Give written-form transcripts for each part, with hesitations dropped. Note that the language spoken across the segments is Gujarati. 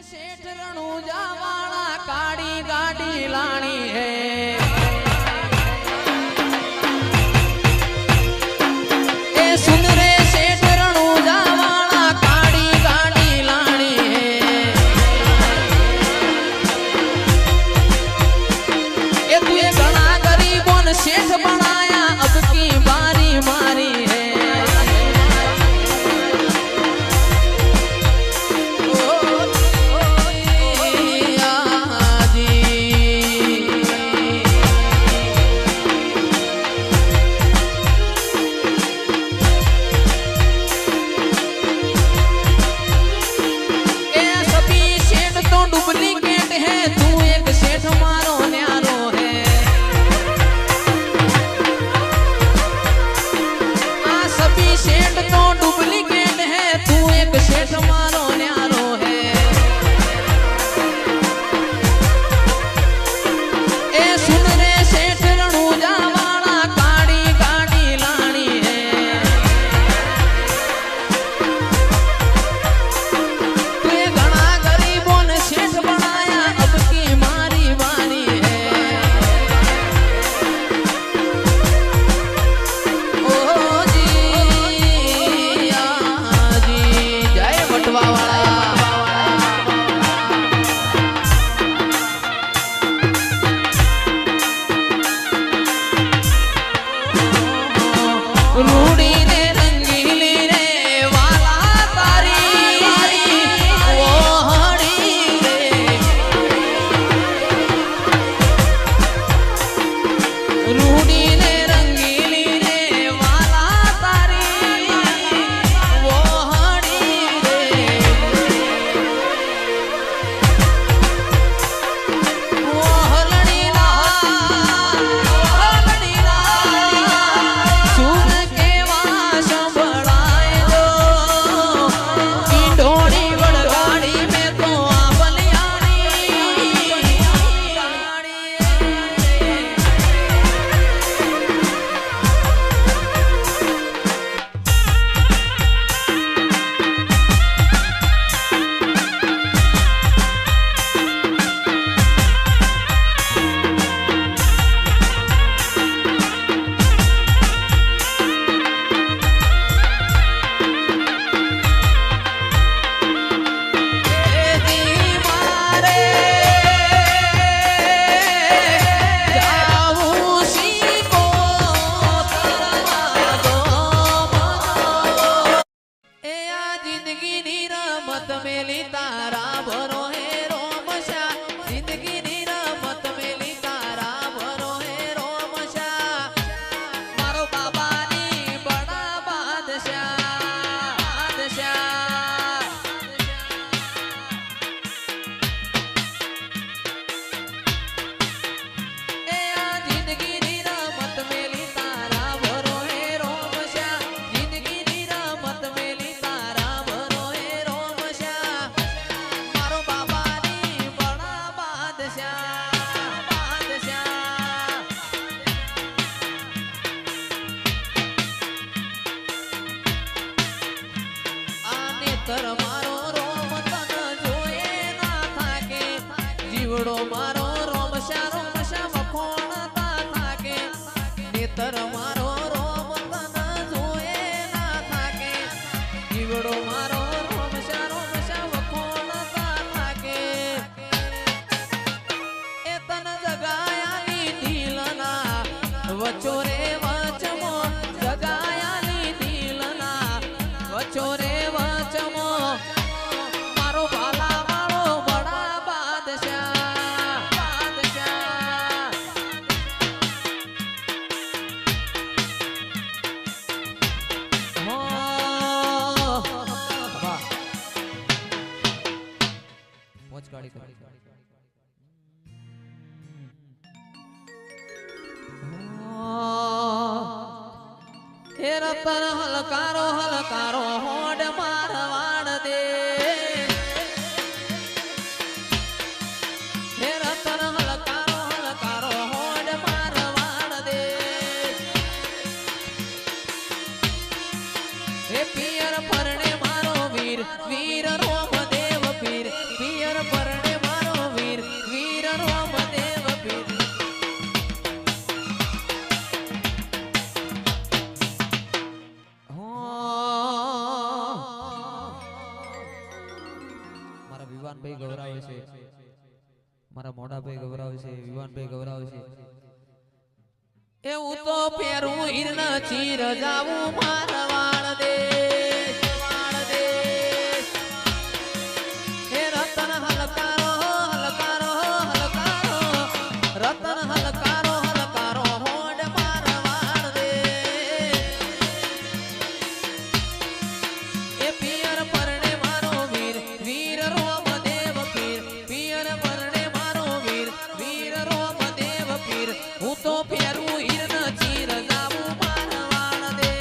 सेठ रणूजा वाला काड़ी गाड़ी लानी है। ए सुन रे सेठ रणूजा वाला काड़ी गाड़ी लानी है। ए तू ये घना गरीबों ने सेठ बनाया अब की बारी मारी है। रतन हलकारो हलकारो होड़ मारवाड़ दे। हे रतन हलकारो हलकारो होड़ मारवाड़ दे। हे पियर फरने मारो वीर वीर रोम देव पीर पियर વિવાનભાઈ ગૌરાવે છે, મારા મોડાભાઈ ગૌરાવે છે, વિવાનભાઈ ગૌરાવે છે. એવું તો પેરું હિરણ ચીર જાવું મારવાડ દે હે રતન હલકારો હલકારો હલકારો રતન હલકારો હલકારો હોડ મારવાડ દે એ પિયર પરણે મારો વીર વીર રોમદેવ પીર પિયર પરણે મારો વીર વીર રોમદેવ પીર હું તો પેરું હિરણ ચીર જાવું મારવાડ દે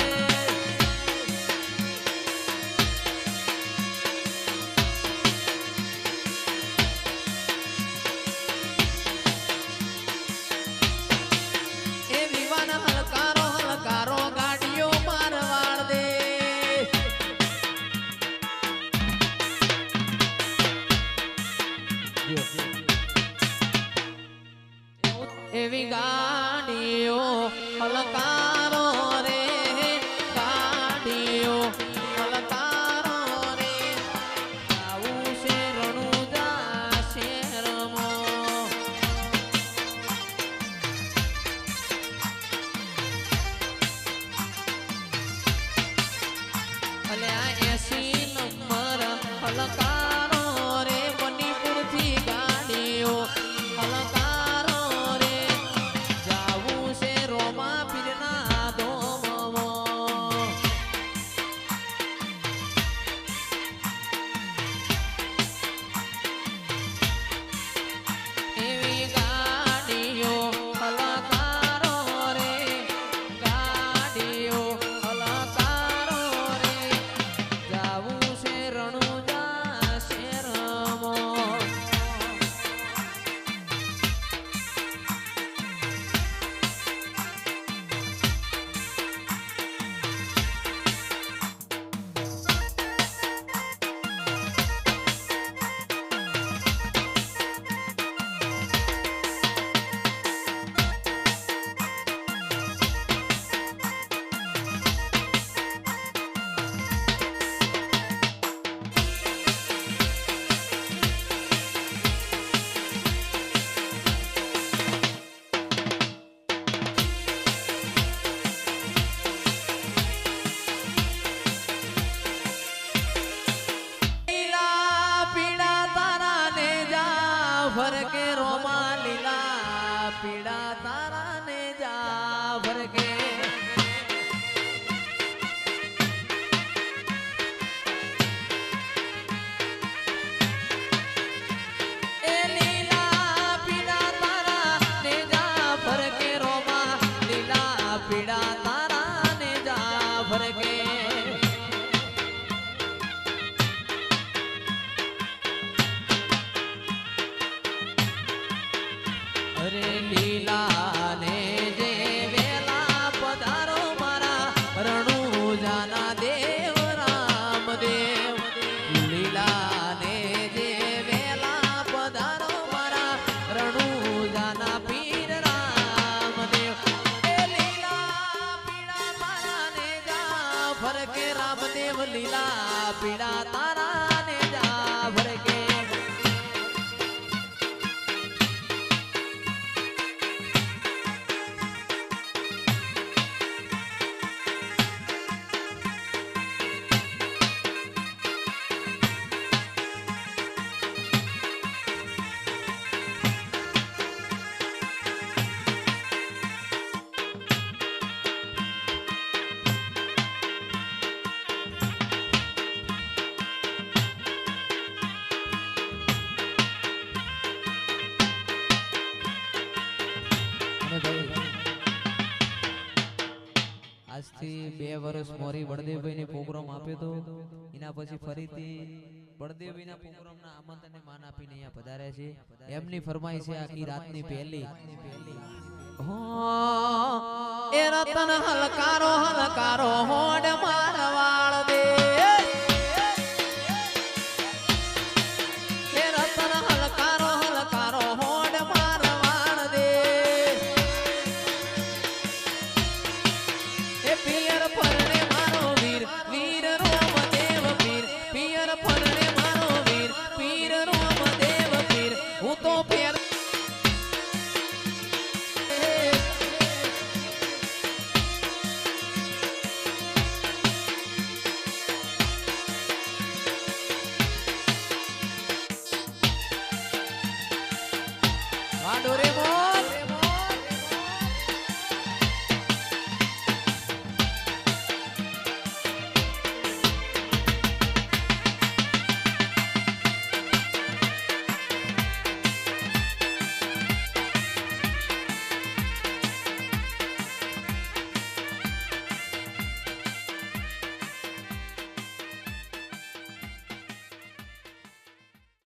એ વિવાન હલકારો હલકારો ગાડીઓ મારવાડ દે એવી ગાડીઓ હલકારો રે ગાડીઓ હલકારો રે આવું છે રણુજા શેરમાં અલ્યા 80 નંબર હલકારો રે મણિપુરથી ગાડીઓ હલકારો રે જાવું છે રોમા પીરના ધોમમાં એવી ગાડીઓ હલકારો રે ગાડીઓ હલકારો રે જાવું છે રણુજા શેરમાં भर के रोमा लीला पीड़ा तारा ने जा भर के ए लीला पीड़ा तारा ने जा भर के रोमा लीला पीड़ा तारा ने जा भर के अरे लीला ने जे वेला पधारो मारा रણુજાના देव रामदेव लीला ने जे वेला पधारो मारा रણુજાના पीर रामदेव ए लीला पीड़ा तारा ने जा भर के रामदेव लीला पीड़ा तारा ने जा भर के આજથી 2 વર્ષ મોરી બળદેવભાઈ ને પ્રોગ્રામ આપ્યો તો એના પછી ફરીથી બળદેવભાઈના પ્રોગ્રામના આમંત્રણને માન આપીને અહીંયા પધાર્યા છે. એમની ફરમાઈ છે આખી રાતની પહેલી એ રતન હલકારો હલકારો હોડ મારવાડ દે